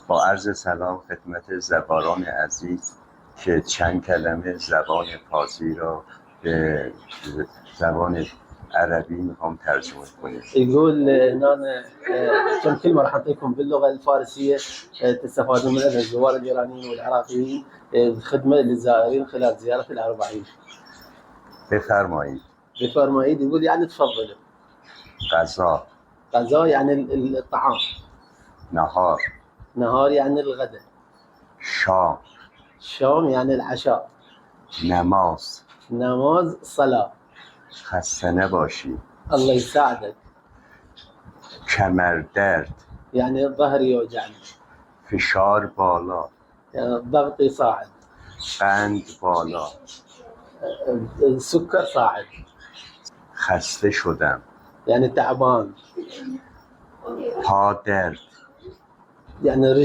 با عرض سلام خدمت زبانان عزیز که چند کلمه زبان فارسی را به زبان عربي میخوام ترجمه کنیم. يقول ان انا كم كلمه راح اعطيكم باللغه الفارسيه تستفادون منها الزوار الايرانيين والعراقيين خدمه للزائرين خلال زياره الأربعين. بفرمایید. بفرمایید يقول يعني تفضلوا. غذا. غذا يعني الطعام. نهار. نهار يعني الغداء. شام. شام يعني العشاء. نماز. نماز صلاه. خسته نباشی. الله يساعدك. کمردرد يعني ظهري يوجعني. فشار بالا. يعني ضغطي صاعد. قند بالا. السكر صاعد. خسته شدم. يعني تعبان. پا درد. يعني رجل